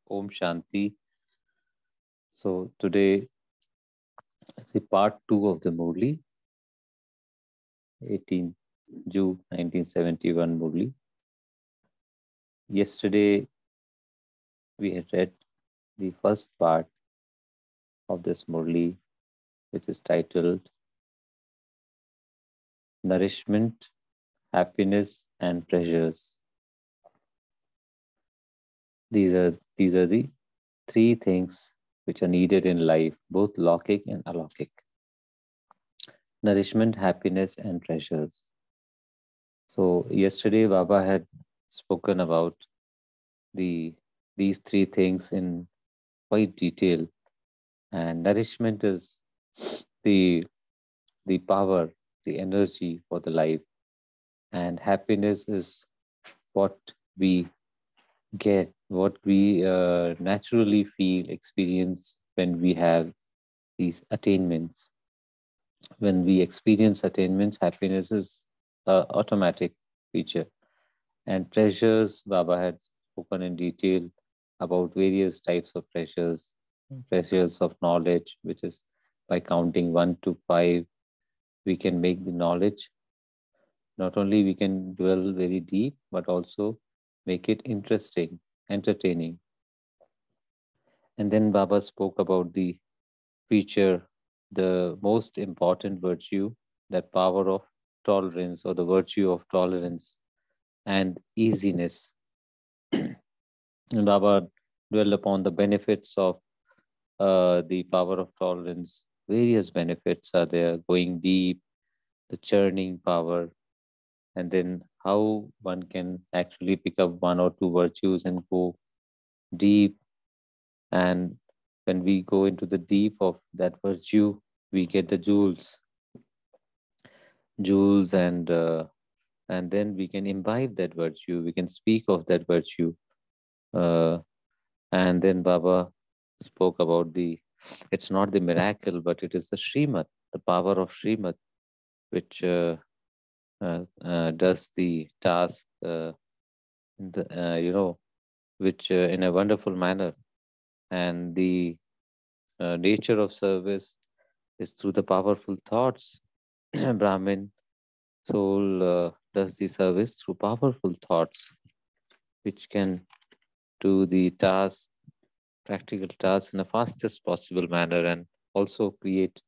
Om Shanti. So today is the part 2 of the Murli, 18 June 1971 Murli. Yesterday we had read the first part of this Murli, which is titled Nourishment, Happiness and Pleasures. These are the three things which are needed in life, both Lokik and Alokik. Nourishment, happiness and pleasures. So yesterday Baba had spoken about these three things in quite detail, and nourishment is the power, the energy for the life, and happiness is what we get, what we naturally feel, experience when we have these attainments. When we experience attainments, happiness is an automatic feature. And pleasures, Baba had spoken in detail about various types of pleasures, pleasures of knowledge, which is by counting 1 to 5, we can make the knowledge. Not only we can dwell very deep, but also make it interesting, entertaining. And then Baba spoke about the feature, the most important virtue, that power of tolerance, or the virtue of tolerance and easiness. And Baba dwell upon the benefits of the power of tolerance. Various benefits are there, going deep, the churning power, and then how one can actually pick up one or two virtues and go deep. And when we go into the deep of that virtue, we get the jewels, and then we can imbibe that virtue. We can speak of that virtue. And then Baba spoke about it's not the miracle, but it is the Srimad, the power of Srimad, which does the task, which in a wonderful manner. And the nature of service is through the powerful thoughts. Brahmin soul does the service through powerful thoughts, which can do the task, practical task, in the fastest possible manner, and also create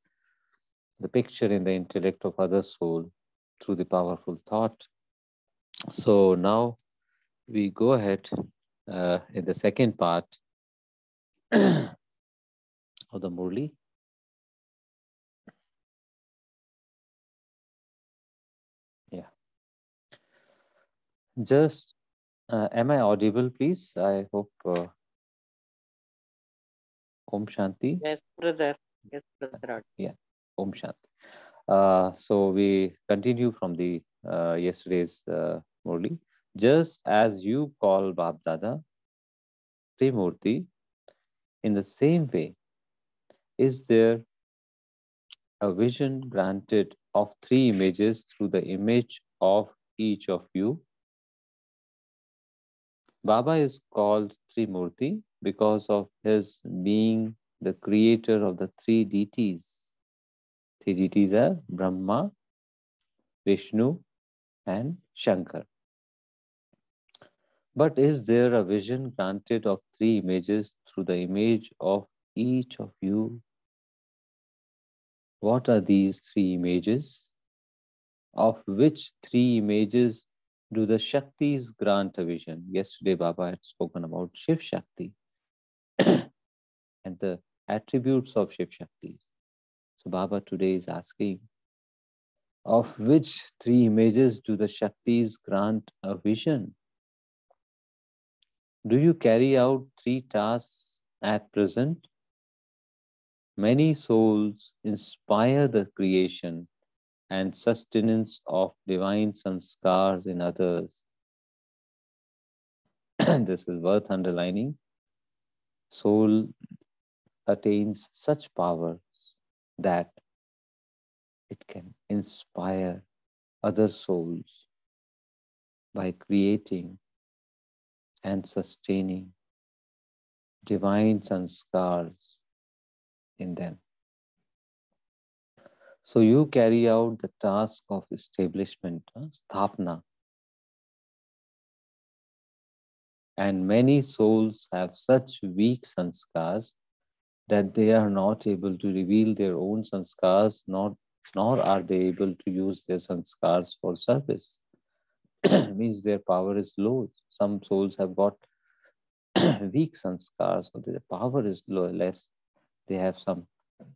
the picture in the intellect of other soul through the powerful thought. So now we go ahead in the second part of the Murli. Yeah. Just, am I audible, please? I hope. Om Shanti. Yes, brother. Yes, brother. Yeah. Om Shanti. So we continue from the yesterday's Murli. Just as you call Bab Dada Trimurti, in the same way, is there a vision granted of three images through the image of each of you? Baba is called Trimurti because of his being the creator of the three deities. Three deities are Brahma, Vishnu, and Shankar. But is there a vision granted of three images through the image of each of you? What are these three images? Of which three images do the Shaktis grant a vision? Yesterday, Baba had spoken about Shiv Shakti and the attributes of Shiv Shaktis. So, Baba today is asking, of which three images do the Shaktis grant a vision? Do you carry out three tasks at present? Many souls inspire the creation and sustenance of divine sanskars in others. This is worth underlining. Soul attains such powers that it can inspire other souls by creating and sustaining divine sanskars in them. So you carry out the task of establishment, sthapna. And many souls have such weak sanskars that they are not able to reveal their own sanskars, nor are they able to use their sanskars for service. Means their power is low. Some souls have got weak sanskars, so their power is less. They have some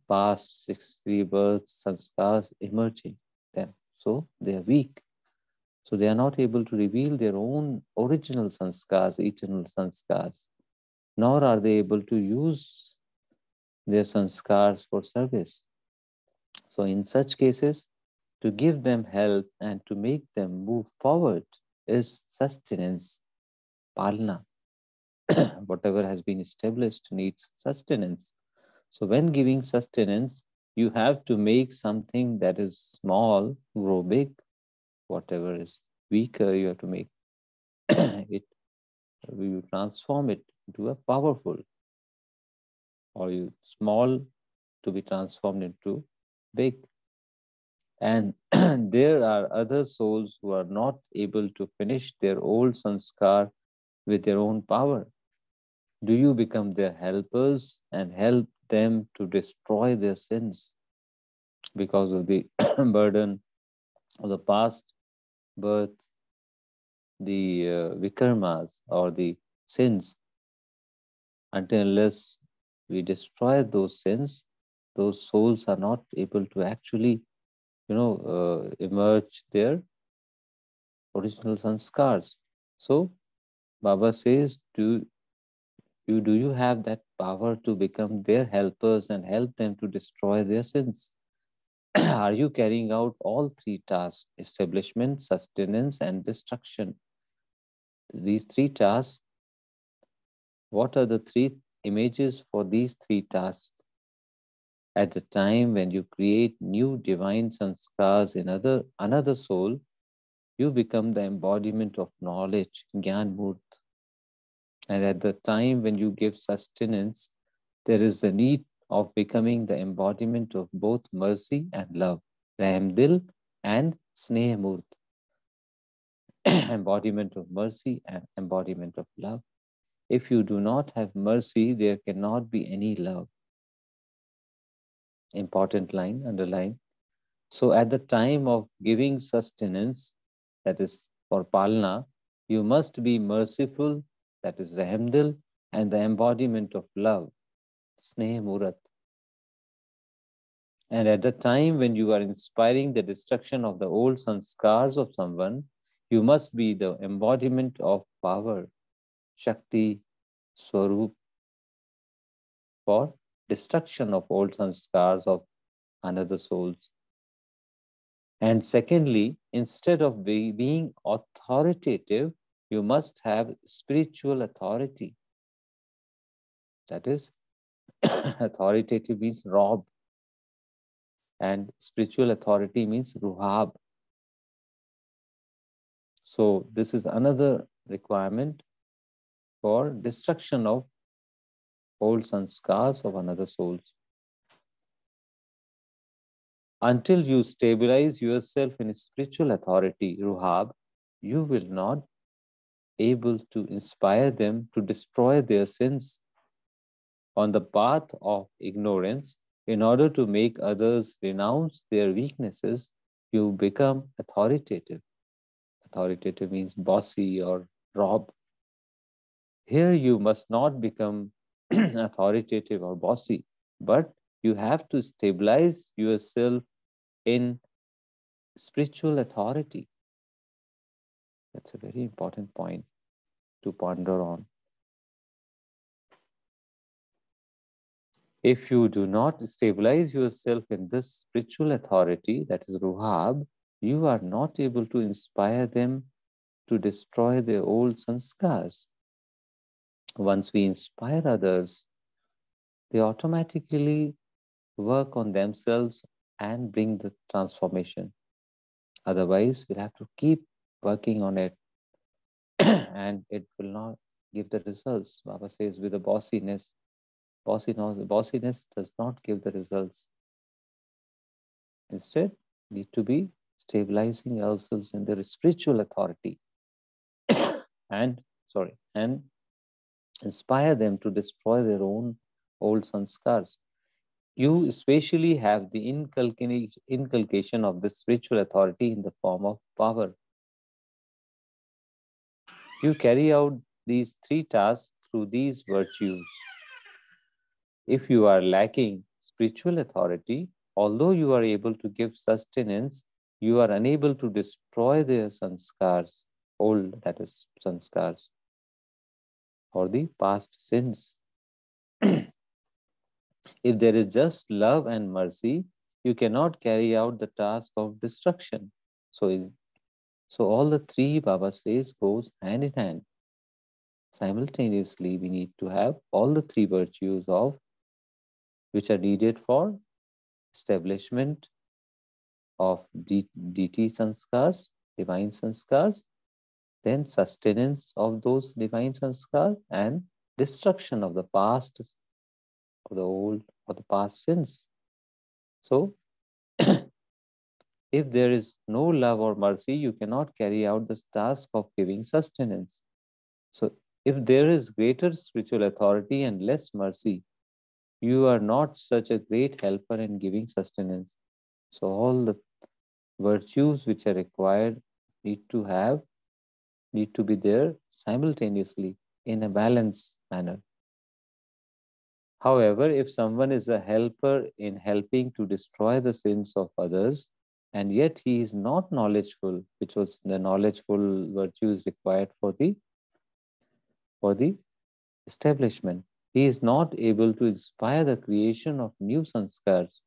past 6 rebirths sanskars emerging them. So they are weak. So they are not able to reveal their own original sanskars, eternal sanskars, nor are they able to use their sanskars for service. So in such cases, to give them help and to make them move forward is sustenance, palna. Whatever has been established needs sustenance. So when giving sustenance, you have to make something that is small grow big. Whatever is weaker, you have to make it, you transform it into a powerful, or you small to be transformed into big. And there are other souls who are not able to finish their old sanskar with their own power. Do you become their helpers and help them to destroy their sins because of the burden of the past birth, the vikarmas or the sins? Until unless we destroy those sins, those souls are not able to actually, emerge their original sanskars. So Baba says, do you have that power to become their helpers and help them to destroy their sins? Are you carrying out all three tasks: establishment, sustenance, and destruction? These three tasks, what are the three images for these three tasks? At the time when you create new divine sanskars in another soul, you become the embodiment of knowledge, Gyan Murt. And at the time when you give sustenance, there is the need of becoming the embodiment of both mercy and love, Rahmdil and Sneh embodiment of mercy and embodiment of love. If you do not have mercy, there cannot be any love. Important line, underline. So at the time of giving sustenance, that is for Palna, you must be merciful, that is Rahmdil, and the embodiment of love, Sneh Murat. And at the time when you are inspiring the destruction of the old sanskars of someone, you must be the embodiment of power, Shakti, Swarup, for destruction of old sanskars of another souls. And secondly, instead of being authoritative, you must have spiritual authority. That is, authoritative means rob, and spiritual authority means ruhab. So this is another requirement for destruction of old sanskars of another souls. Until you stabilize yourself in spiritual authority, ruhab, you will not able to inspire them to destroy their sins on the path of ignorance. In order to make others renounce their weaknesses, you become authoritative. Authoritative means bossy or rob. Here you must not become authoritative or bossy, but you have to stabilize yourself in spiritual authority. That's a very important point to ponder on. If you do not stabilize yourself in this spiritual authority, that is Ruhab, you are not able to inspire them to destroy their old sanskars. Once we inspire others, they automatically work on themselves and bring the transformation. Otherwise, we'll have to keep working on it and it will not give the results. Baba says with the bossiness does not give the results. Instead, need to be stabilizing ourselves in their spiritual authority and inspire them to destroy their own old sanskars. You especially have the inculcation of the spiritual authority in the form of power. You carry out these three tasks through these virtues. If you are lacking spiritual authority, although you are able to give sustenance, you are unable to destroy their sanskars, old, that is, sanskars, or the past sins. If there is just love and mercy, you cannot carry out the task of destruction. So all the three, Baba says, goes hand in hand. Simultaneously, we need to have all the three virtues of which are needed for establishment of deity sanskars, divine sanskars, then sustenance of those divine sanskars, and destruction of the past, of the old, or the past sins. So, if there is no love or mercy, you cannot carry out this task of giving sustenance. So, if there is greater spiritual authority and less mercy, you are not such a great helper in giving sustenance. So, all the virtues which are required need to be there simultaneously in a balanced manner. However, if someone is a helper in helping to destroy the sins of others, and yet he is not knowledgeful, which was the knowledgeful virtues required for the establishment, he is not able to inspire the creation of new sanskars.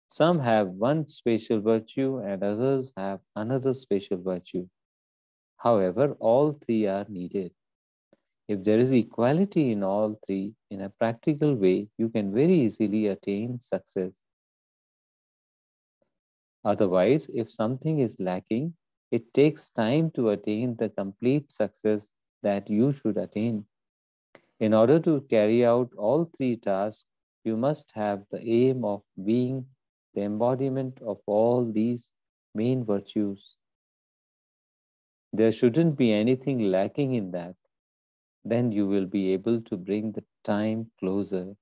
Some have one special virtue and others have another special virtue. However, all three are needed. If there is equality in all three in a practical way, you can very easily attain success. Otherwise, if something is lacking, it takes time to attain the complete success that you should attain. In order to carry out all three tasks, you must have the aim of being the embodiment of all these main virtues. There shouldn't be anything lacking in that. Then you will be able to bring the time closer.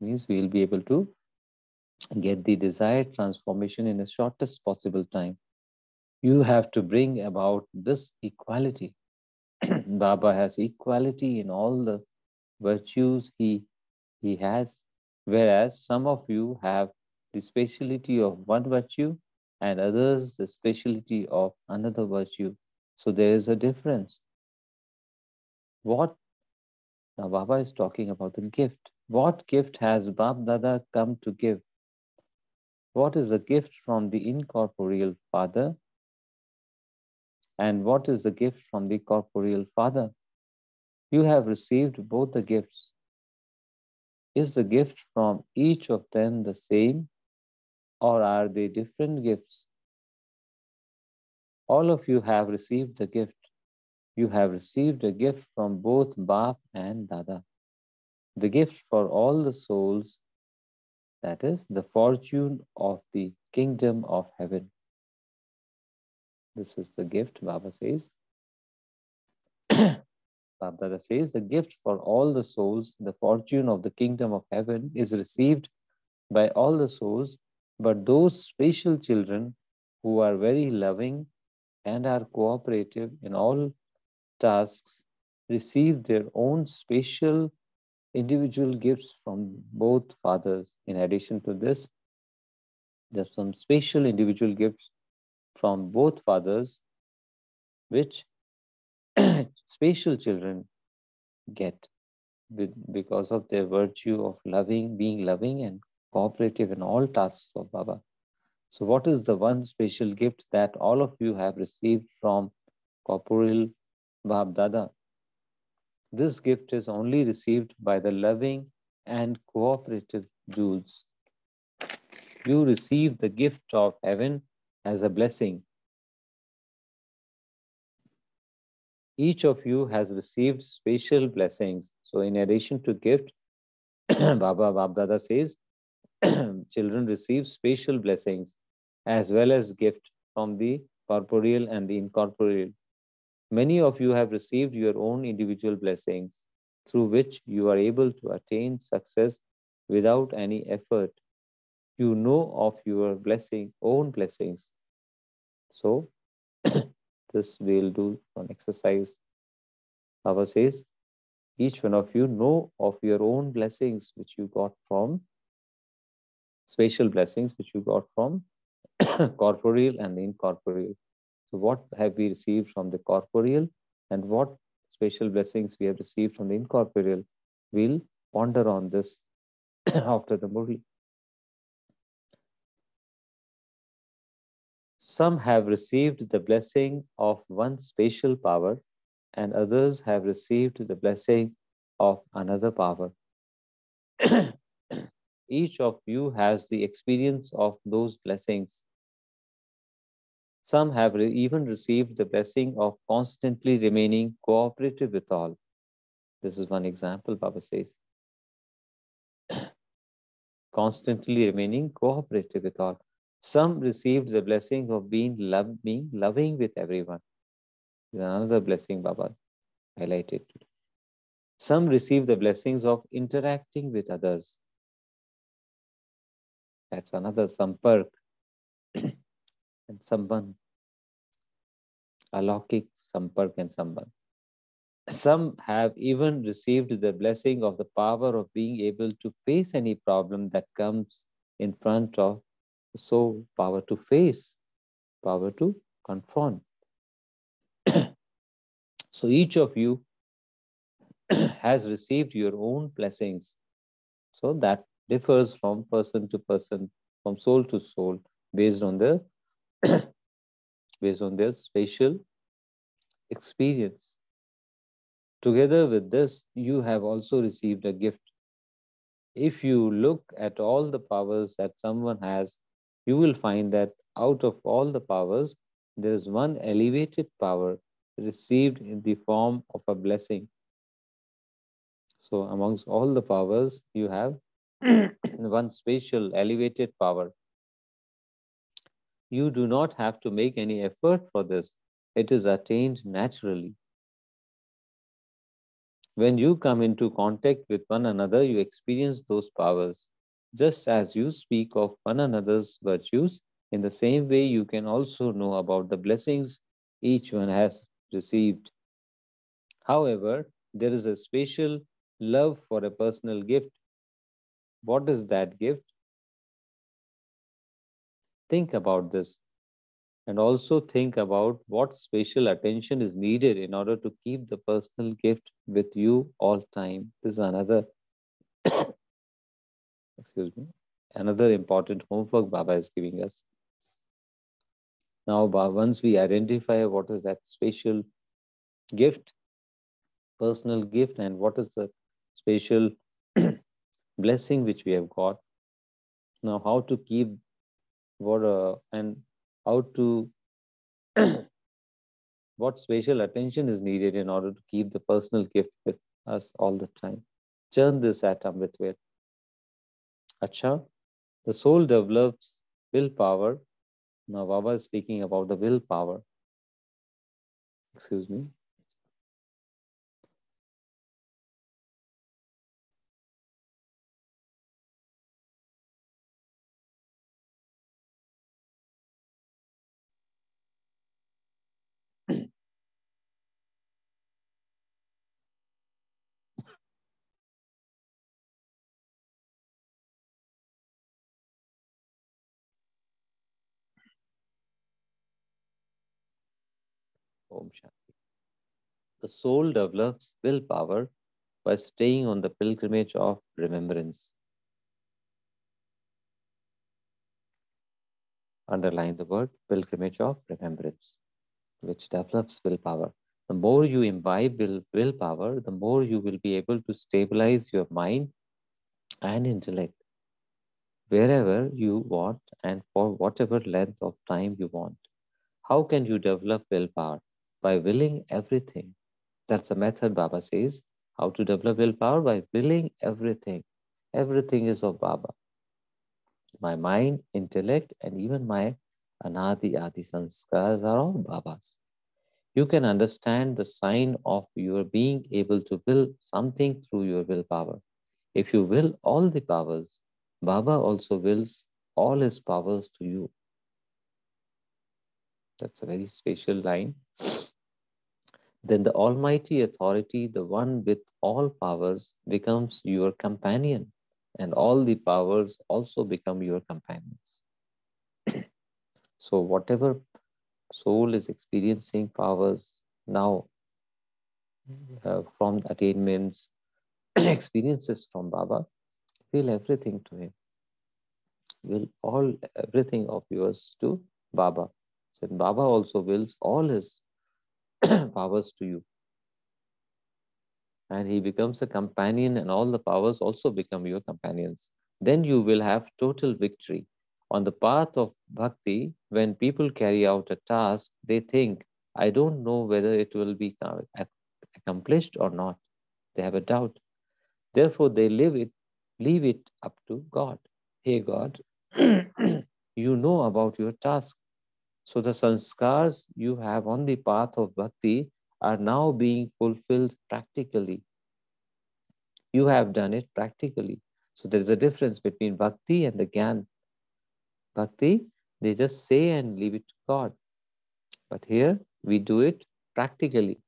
Means we will be able to get the desired transformation in the shortest possible time. You have to bring about this equality. Baba has equality in all the virtues he has, whereas some of you have the speciality of one virtue and others the speciality of another virtue. So there is a difference. Now Baba is talking about the gift. What gift has Bab Dada come to give? What is the gift from the incorporeal father? And what is the gift from the corporeal father? You have received both the gifts. Is the gift from each of them the same, or are they different gifts? All of you have received the gift. You have received a gift from both Bap and Dada. The gift for all the souls, that is, the fortune of the kingdom of heaven. This is the gift, Baba says. Baba says, the gift for all the souls, the fortune of the kingdom of heaven is received by all the souls, but those special children who are very loving and are cooperative in all tasks receive their own special individual gifts from both fathers. In addition to this, there's some special individual gifts from both fathers, which special children get because of their virtue of being loving and cooperative in all tasks of Baba. So what is the one special gift that all of you have received from corporeal Bab Dada? This gift is only received by the loving and cooperative Jules. You receive the gift of heaven as a blessing. Each of you has received special blessings. So in addition to gift, Baba Babdada says, children receive special blessings as well as gift from the corporeal and the incorporeal. Many of you have received your own individual blessings through which you are able to attain success without any effort. You know of your own blessings. So this we'll do an exercise. Baba says, each one of you know of your own blessings which you got from, special blessings which you got from corporeal and the incorporeal. So what have we received from the corporeal and what special blessings we have received from the incorporeal? We'll ponder on this after the Murli. Some have received the blessing of one special power and others have received the blessing of another power. Each of you has the experience of those blessings. Some have even received the blessing of constantly remaining cooperative with all. This is one example, Baba says. Constantly remaining cooperative with all. Some received the blessing of being loving with everyone. This is another blessing Baba highlighted. Some receive the blessings of interacting with others. That's another sampark and samban. Alaukik sampark and samban. Some have even received the blessing of the power of being able to face any problem that comes in front of the soul. Power to face, power to confront. So each of you has received your own blessings. So that differs from person to person, from soul to soul, based on the based on their spatial experience. Together with this, you have also received a gift. If you look at all the powers that someone has, you will find that out of all the powers, there is one elevated power received in the form of a blessing. So amongst all the powers, you have one special elevated power. You do not have to make any effort for this. It is attained naturally. When you come into contact with one another, you experience those powers. Just as you speak of one another's virtues, in the same way you can also know about the blessings each one has received. However, there is a special love for a personal gift. What is that gift? Think about this and also think about what special attention is needed in order to keep the personal gift with you all time. This is another, excuse me, another important homework Baba is giving us. Now, once we identify what is that special gift, personal gift, and what is the special blessing which we have got, now how to keep what and how to what special attention is needed in order to keep the personal gift with us all the time. Churn this atom with it. Acha, the soul develops willpower. Now Baba is speaking about the willpower. Excuse me. Om Shanti. The soul develops willpower by staying on the pilgrimage of remembrance. Underline the word pilgrimage of remembrance, which develops willpower. The more you imbibe willpower, the more you will be able to stabilize your mind and intellect wherever you want and for whatever length of time you want. How can you develop willpower? By willing everything. That's a method, Baba says, how to develop willpower by willing everything. Everything is of Baba. My mind, intellect, and even my anadi adi sanskars are all Baba's. You can understand the sign of your being able to will something through your willpower. If you will all the powers, Baba also wills all his powers to you. That's a very special line. Then the Almighty Authority, the one with all powers, becomes your companion, and all the powers also become your companions. So, whatever soul is experiencing powers now from attainments, experiences from Baba, will everything to him. Will all everything of yours to Baba. So Baba also wills all his powers to you. And he becomes a companion, and all the powers also become your companions. Then you will have total victory. On the path of bhakti, when people carry out a task, they think, I don't know whether it will be accomplished or not. They have a doubt. Therefore, they leave it up to God. Hey God, you know about your task. So the sanskars you have on the path of bhakti are now being fulfilled practically. You have done it practically. So there is a difference between bhakti and the gyan. Bhakti, they just say and leave it to God. But here we do it practically.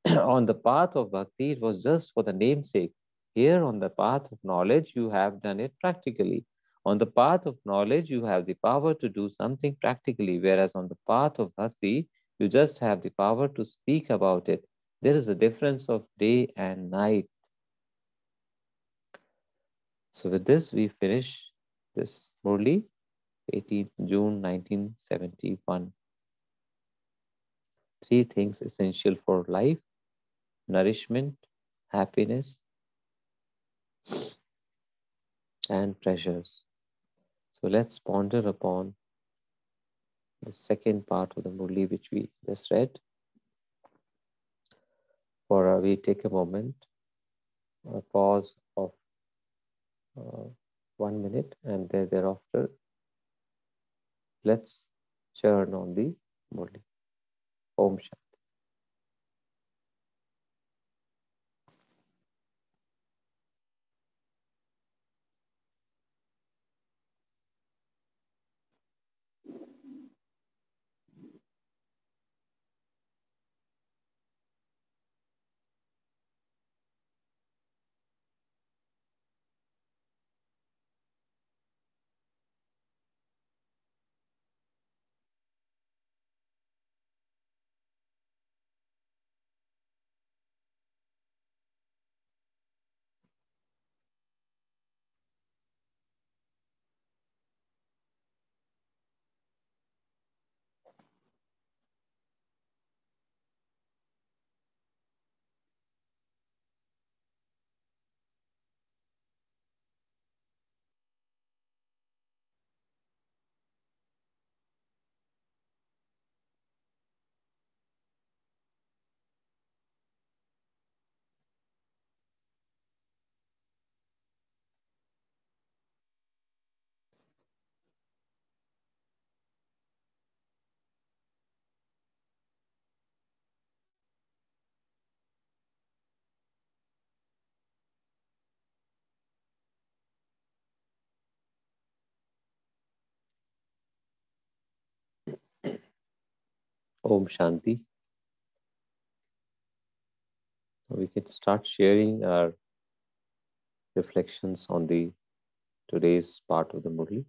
On the path of bhakti, it was just for the namesake. Here on the path of knowledge, you have done it practically. On the path of knowledge, you have the power to do something practically, whereas on the path of bhakti, you just have the power to speak about it. There is a difference of day and night. So with this, we finish this Murli, 18th June 1971. Three things essential for life: nourishment, happiness, and pleasures. So let's ponder upon the second part of the Murli which we just read. For we take a moment, a pause of 1 minute, and thereafter let's churn on the Murli. Om Shanti. Om Shanti. We can start sharing our reflections on the today's part of the Murli.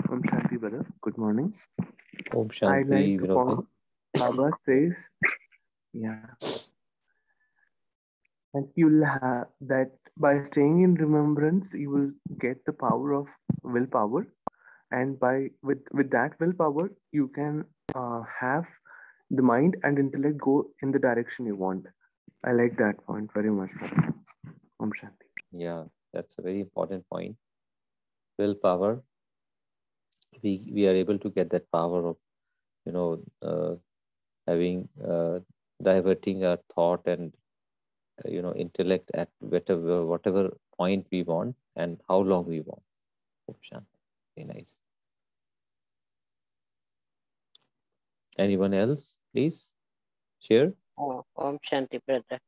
Om Shanti, brother. Good morning. Om I like Shanti, to Vinod. follow Baba says, yeah, and you'll have that by staying in remembrance, you will get the power of willpower, and with that willpower, you can have the mind and intellect go in the direction you want. I like that point very much, brother. Om Shanti. Yeah. That's a very important point. Willpower, we are able to get that power of, having, diverting our thought and, intellect at whatever point we want and how long we want. Oh, Shanti. Very nice. Anyone else, please share? Oh, Om Shanti, brother.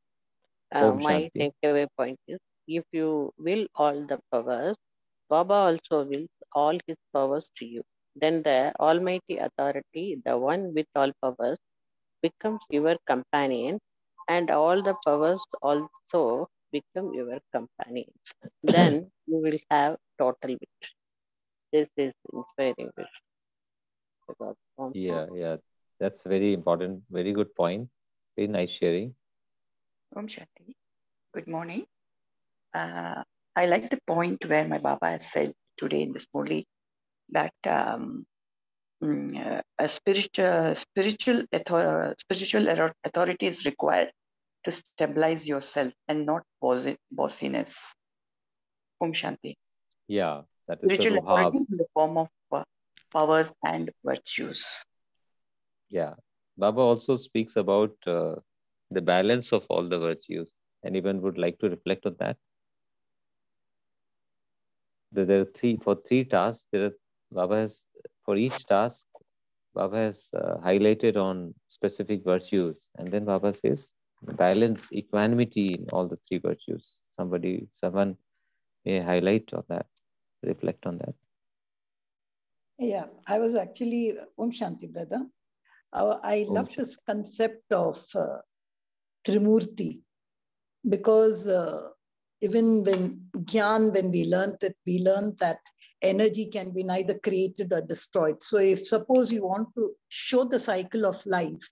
Om My Shanti. takeaway point is if you will all the powers, Baba also wills all his powers to you. Then the Almighty Authority, the one with all powers, becomes your companion, and all the powers also become your companions. Then you will have total victory. This is inspiring because Yeah. That's very important. Very good point. Very nice sharing. Om Shanti. Good morning. I like the point where my Baba has said today in this Murli that a spiritual authority is required to stabilize yourself and not bossiness. Om Shanti. Yeah, that is the Spiritual authority Ruhab. in the form of powers and virtues. Yeah. Baba also speaks about the balance of all the virtues. Anyone would like to reflect on that? There are three tasks. Baba has, for each task, Baba has highlighted on specific virtues. And then Baba says, balance, equanimity in all the three virtues. Someone may highlight on that, reflect on that. Yeah, I was actually, Om Shanti, brother. I love this concept of Trimurti, because even when Gyan, when we learned it, we learned that energy can be neither created or destroyed. So if suppose you want to show the cycle of life,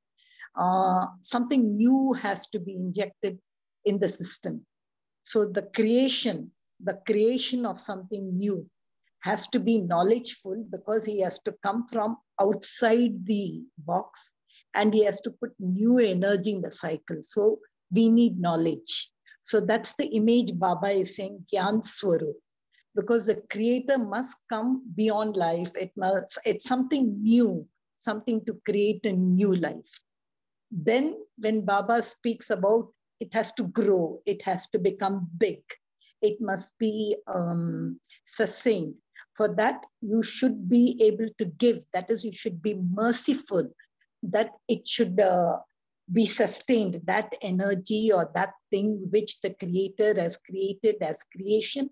something new has to be injected in the system. So the creation of something new has to be knowledgeful, because he has to come from outside the box and he has to put new energy in the cycle. So we need knowledge. So that's the image Baba is saying, Gyan Swarup, because the creator must come beyond life. It's something new, something to create a new life. Then when Baba speaks about it has to grow, it has to become big, it must be sustained. For that, you should be able to give. That is, you should be merciful, that it should be sustained, that energy or that thing which the Creator has created as creation,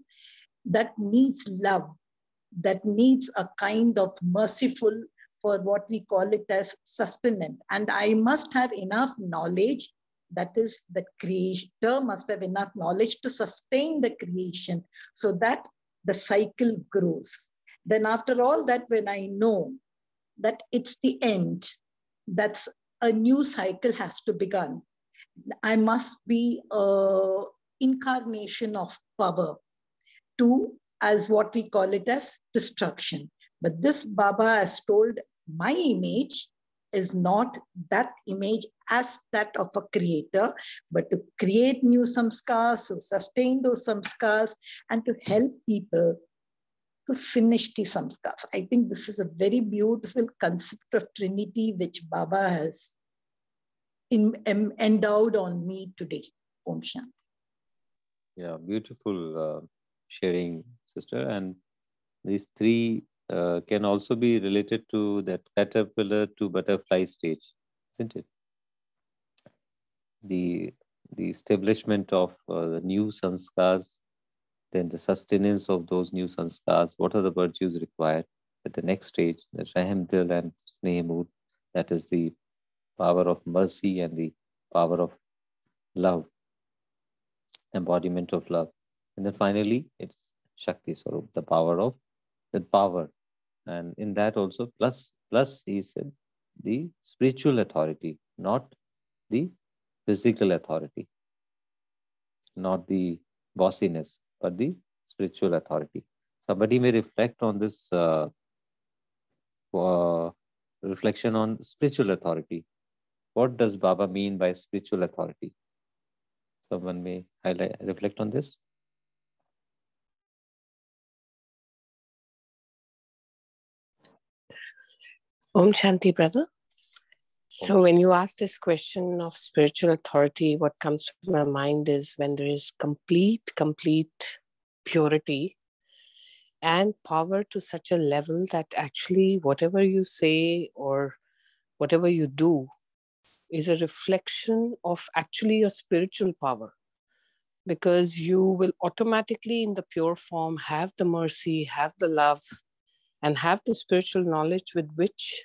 that needs love, that needs a kind of merciful, for what we call it as sustenance. And I must have enough knowledge, that is, the Creator must have enough knowledge to sustain the creation so that the cycle grows. Then after all that, when I know that it's the end, that's a new cycle has to begin, I must be an incarnation of power to, as what we call it as destruction. But this Baba has told, my image is not that image as that of a creator, but to create new samskars, to sustain those samskars, and to help people to finish the samskars. I think this is a very beautiful concept of Trinity which Baba has endowed on me today. Om Shanti. Yeah, beautiful sharing, sister. And these three can also be related to that caterpillar to butterfly stage, isn't it? The establishment of the new sanskars, then the sustenance of those new sanskars. What are the virtues required at the next stage? The Rahimdil and Snehemud, that is the power of mercy and the power of love, embodiment of love. And then finally, it's Shakti Swarup, the power of the power. And in that also, plus he said, the spiritual authority, not the physical authority, not the bossiness, but the spiritual authority. Somebody may reflect on this reflection on spiritual authority. What does Baba mean by spiritual authority? Someone may reflect on this. Om Shanti, brother. So when you ask this question of spiritual authority, what comes to my mind is when there is complete purity and power to such a level that actually whatever you say or whatever you do is a reflection of actually your spiritual power, because you will automatically in the pure form have the mercy, have the love, and have the spiritual knowledge with which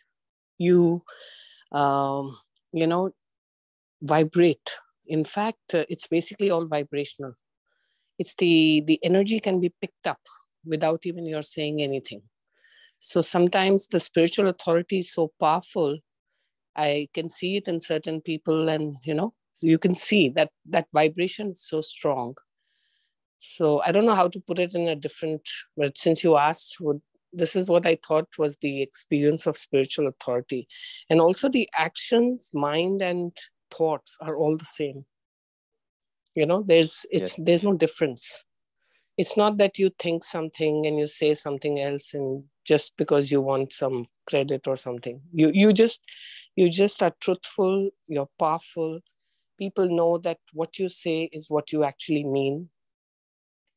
you you know, vibrate. In fact, it's basically all vibrational. It's the energy can be picked up without even your saying anything. So sometimes the spiritual authority is so powerful. I can see it in certain people, and you can see that vibration is so strong. So I don't know how to put it in a different, but since you asked, this is what I thought was the experience of spiritual authority. And also the actions, mind and thoughts are all the same. There's no difference. It's not that you think something and you say something else, and just because you want some credit or something. You just are truthful, you're powerful. People know that what you say is what you actually mean.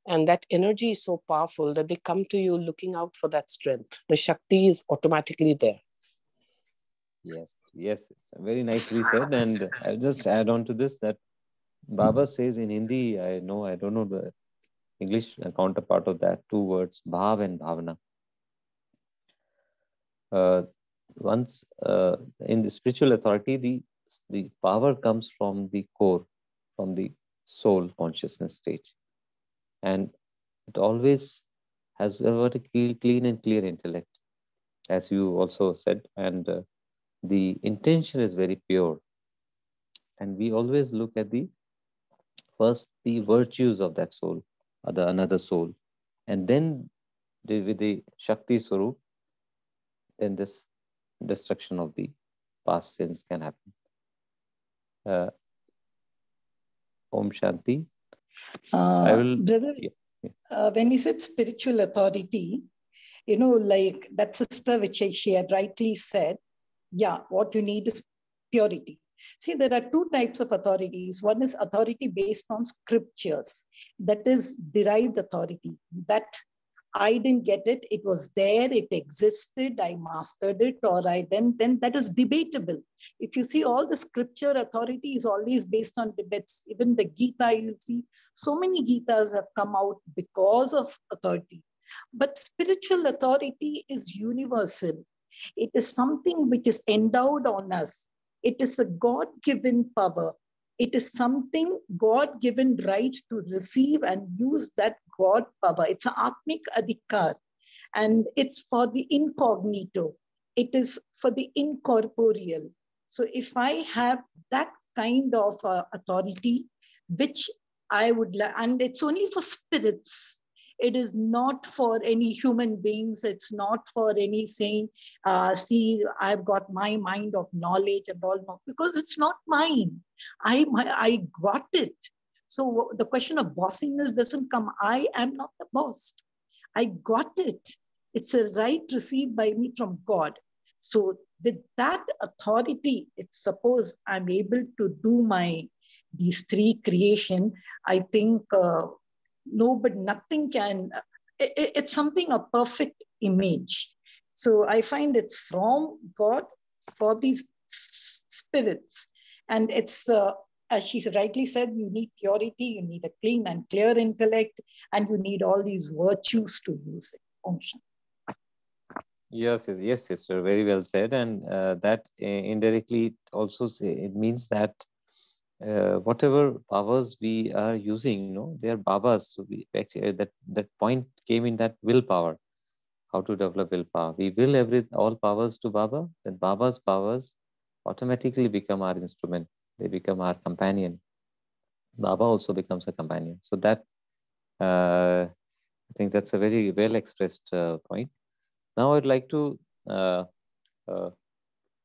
And that energy is so powerful that they come to you looking out for that strength. The Shakti is automatically there. Yes, it's very nicely said. And I'll just add on to this that Baba says in Hindi, I don't know the English counterpart of that, two words, bhav and bhavana. Once in the spiritual authority, the power comes from the core, from the soul consciousness stage. And it always has a very clean and clear intellect, as you also said. And the intention is very pure. And we always look at the virtues of that soul, or another soul. And then with the Shakti Swarup, then this destruction of the past sins can happen. Om Shanti. Brother, when you said spiritual authority, like that sister, she had rightly said, what you need is purity. See, there are two types of authorities. One is authority based on scriptures. That is derived authority. That I didn't get it. It was there. It existed. I mastered it. Or then that is debatable. If you see, all the scripture authority is always based on debates. Even the Gita, you'll see so many Gitas have come out because of authority. But spiritual authority is universal. It is something which is endowed on us. It is a God-given power. It is something God-given right to receive and use that God power. It's an Atmik Adhikar, and it's for the incognito. It is for the incorporeal. So if I have that kind of authority, which I would, and it's only for spirits. It is not for any human beings. It's not for any saying, see, I've got my mind of knowledge and all, no, because it's not mine. I got it. So the question of bossiness doesn't come. I am not the boss. I got it. It's a right received by me from God. So with that authority, it's suppose I'm able to do these three creation, I think no, but nothing can, it's something, a perfect image. So I find it's from God for these spirits. And it's, as she rightly said, you need purity, you need a clean and clear intellect, and you need all these virtues to use it. Om Shanti. Yes, sister, very well said. And that indirectly also it means that whatever powers we are using, they are Babas. So we actually, that point came in that willpower, how to develop willpower. We will all powers to Baba, then Baba's powers automatically become our instrument. They become our companion. Baba also becomes a companion. So that, I think that's a very well expressed point. Now I'd like to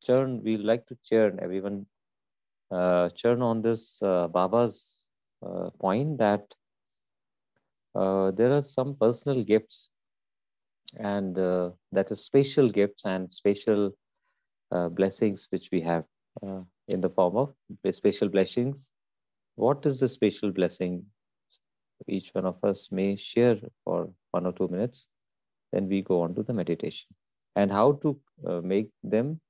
we'd like to churn everyone, churn on this Baba's point that there are some personal gifts, and that is special gifts and special blessings which we have in the form of special blessings. What is the special blessing? Each one of us may share for 1 or 2 minutes. Then we go on to the meditation. And how to make them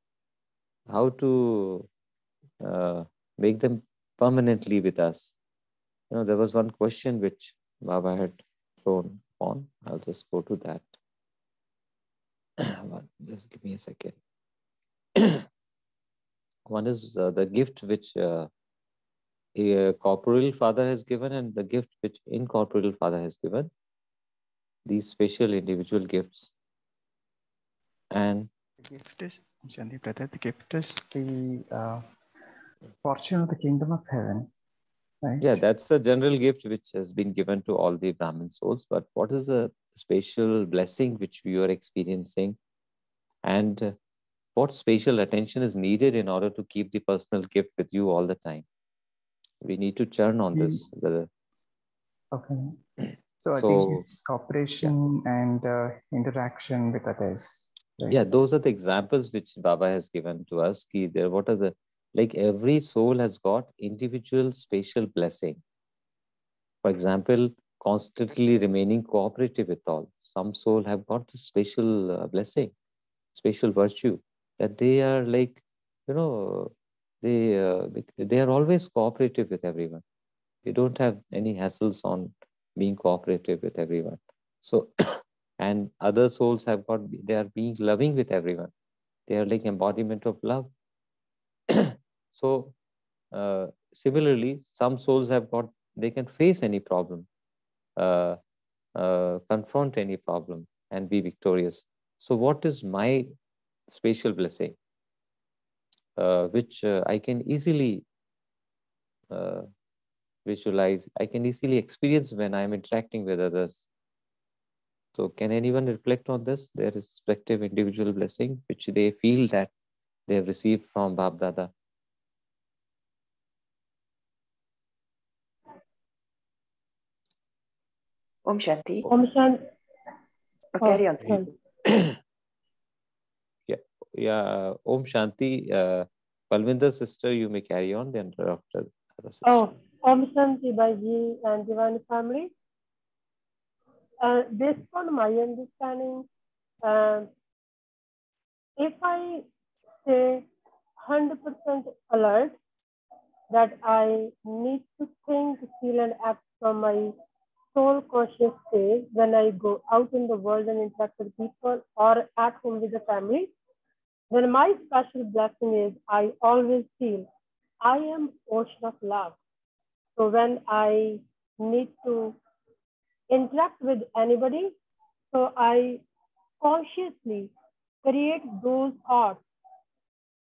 permanently with us. There was one question which Baba had thrown on. I'll just go to that. Just give me a second. One is the gift which a corporeal father has given, and the gift which incorporeal father has given. These special individual gifts. And the gift is, Shanti brother, the gift is the fortune of the kingdom of heaven. Right? Yeah, that's a general gift which has been given to all the Brahmin souls. But what is a special blessing which we are experiencing? And what special attention is needed in order to keep the personal gift with you all the time? We need to churn on this. Okay. So I think it's cooperation and interaction with others. Right? Yeah, those are the examples which Baba has given to us. What are the, like every soul has got individual spatial blessing. For example, constantly remaining cooperative with all. Some soul have got this special blessing, special virtue, that they are like, they are always cooperative with everyone. They don't have any hassles on being cooperative with everyone. So, and other souls have got, they are being loving with everyone. They are like embodiment of love. So, similarly, some souls have got, they can face any problem, confront any problem and be victorious. So what is my spatial blessing, which I can easily visualize, I can easily experience when I'm interacting with others? So can anyone reflect on this? Their respective individual blessing, which they feel that they have received from Bab Dada. Om Shanti. Om Shanti. Carry on. Yeah. Om Shanti. Palvinder's sister, you may carry on. Then after the sister. Om Shanti, Bhaiji and Divine Family. Based on my understanding, if I stay 100% alert, that I need to think, feel, and act from my soul conscious state when I go out in the world and interact with people or at home with the family, then my special blessing is I always feel I am ocean of love. So when I need to interact with anybody, so I consciously create those thoughts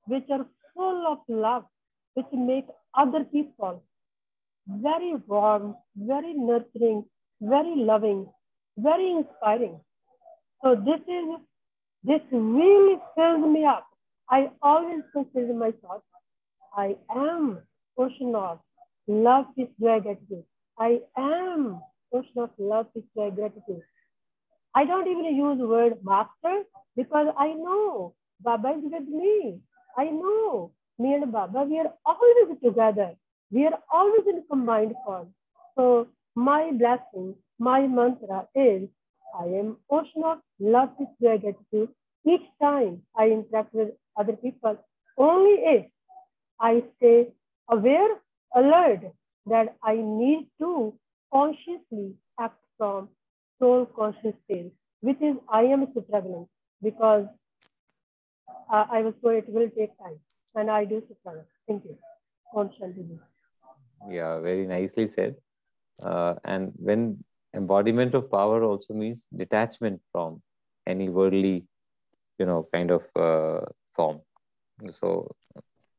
which are full of love, which make other people very warm, very nurturing, very loving, very inspiring. So this really fills me up. I always consider myself, I am ocean of love, peace, joy, gratitude. I am ocean of love, peace, joy, gratitude. I don't even use the word master because I know Baba is with me. I know me and Baba, we are always together. We are always in combined form. So my blessing, my mantra is, I am ocean of love, peace, joy, gratitude. Each time I interact with other people, only if I stay aware, alert, that I need to consciously act from soul conscious state, which is I am struggling because I was told it will take time, and I do struggle. Thank you. Yeah, very nicely said. And when embodiment of power also means detachment from any worldly, kind of form. So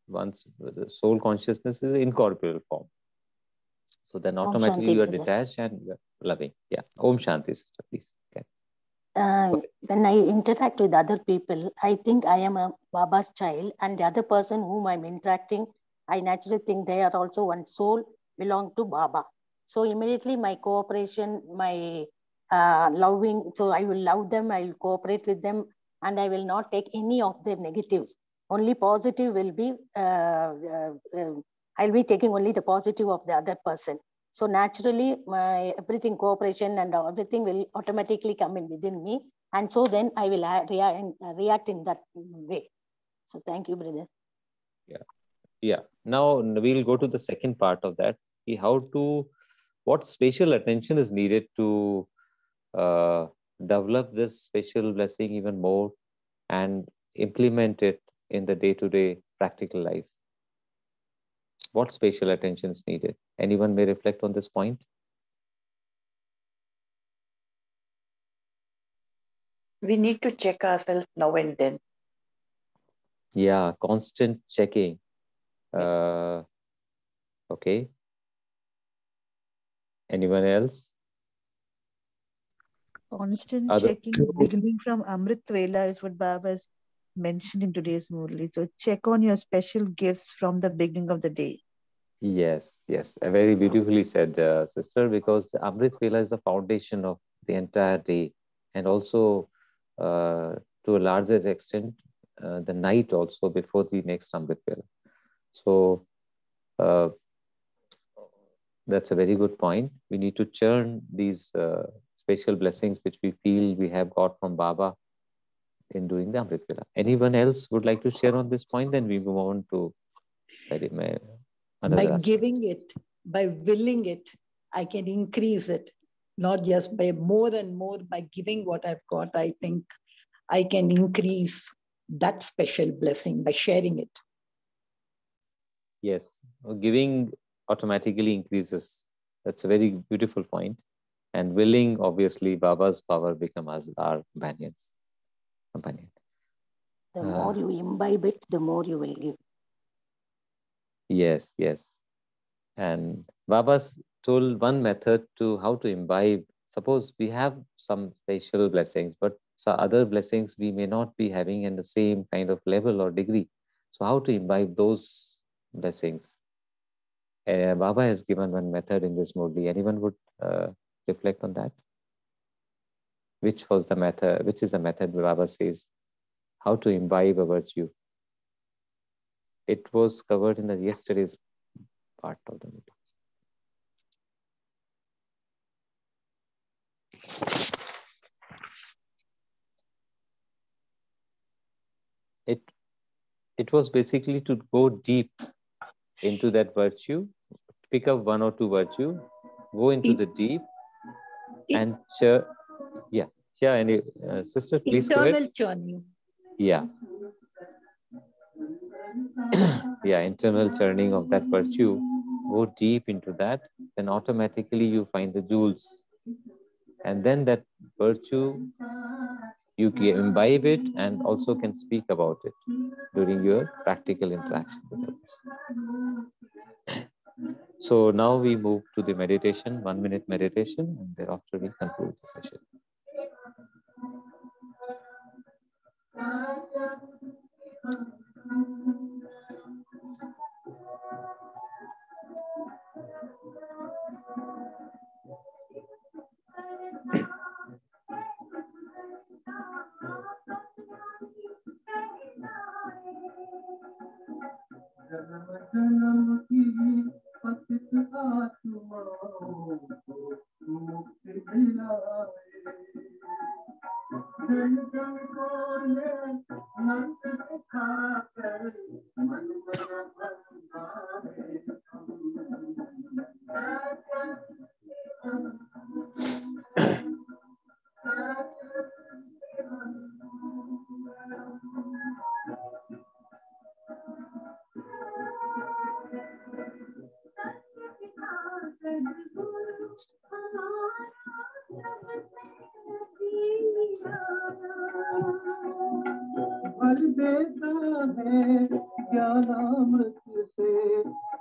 once the soul consciousness is incorporeal form. So then automatically Shanti, you are detached and you are loving. Yeah. Om Shanti, sister, please. Okay. When I interact with other people, I think I am a Baba's child, and the other person whom I'm interacting, I naturally think they are also one soul belong to Baba. So immediately my cooperation, my loving, so I will love them, I will cooperate with them, and I will not take any of their negatives. only positive will be, I'll be taking only the positive of the other person. So naturally, my everything, cooperation and everything will automatically come in within me. And so then I will react in that way. So thank you, brother. Yeah. Now we'll go to the second part of that. What spatial attention is needed to develop this spatial blessing even more and implement it in the day-to-day practical life. What spatial attention is needed? Anyone may reflect on this point? We need to check ourselves now and then. Yeah, constant checking. Okay. Anyone else? Constant checking, beginning from Amrit Vela, is what Baba has mentioned in today's Murli. So check on your special gifts from the beginning of the day. Yes, yes. Very beautifully said, sister, because Amrit Vela is the foundation of the entire day, and also to a larger extent, the night also before the next Amrit Vela. So that's a very good point. We need to churn these special blessings which we feel we have got from Baba in doing the Amrit Vela. Anyone else would like to share on this point? Then we move on to by giving it, by willing it, I can increase it. Not just by more and more, by giving what I've got, I think I can increase that special blessing by sharing it. Yes, giving automatically increases. That's a very beautiful point. And willing, obviously, Baba's power becomes our companion. The more you imbibe it, the more you will give. Yes, yes. And Baba's told one method to how to imbibe. Suppose we have some special blessings, but some other blessings we may not be having in the same kind of level or degree. So how to imbibe those blessings? Baba has given one method in this Murli. Anyone would reflect on that? Which was the method? Which is the method where Baba says how to imbibe a virtue? It was covered in the yesterday's part of the meeting. It was basically to go deep into that virtue, pick up one or two virtue, go into the deep, and any sister, please go ahead. Internal churning. Yeah. Yeah, internal churning of that virtue. Go deep into that, then automatically you find the jewels. And then that virtue, you can imbibe it and also can speak about it during your practical interaction with others. So now we move to the meditation, 1 minute meditation, and thereafter we conclude the session.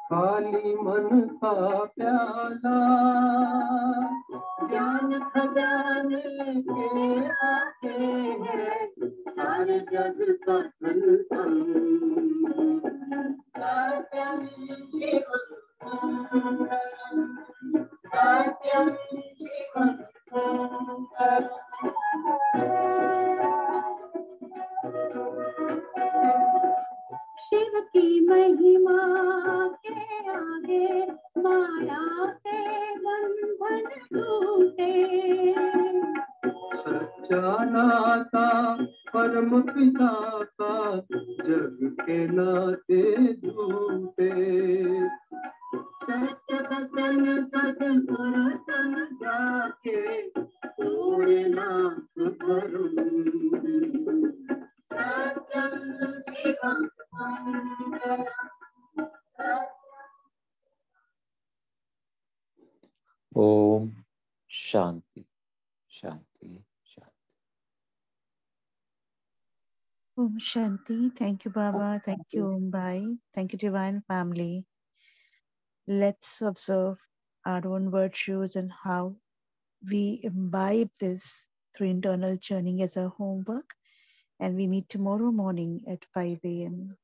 खाली मन का प्याला ज्ञान खजाने के आते हैं हर जग का संतन सत्यम शिवम सत्यम शिवम दाता परम पिता का जग के नाते झूठे सत्य वचन सदपुरुषन जाके तोड़े नाथ धरुम सत्यम Shivam Om Shanti, Shanti, Shanti. Om Shanti. Thank you, Baba. Thank you, Om Bhai. Thank you, Divine Family. Let's observe our own virtues and how we imbibe this through internal churning as a homework. And we meet tomorrow morning at 5 a.m.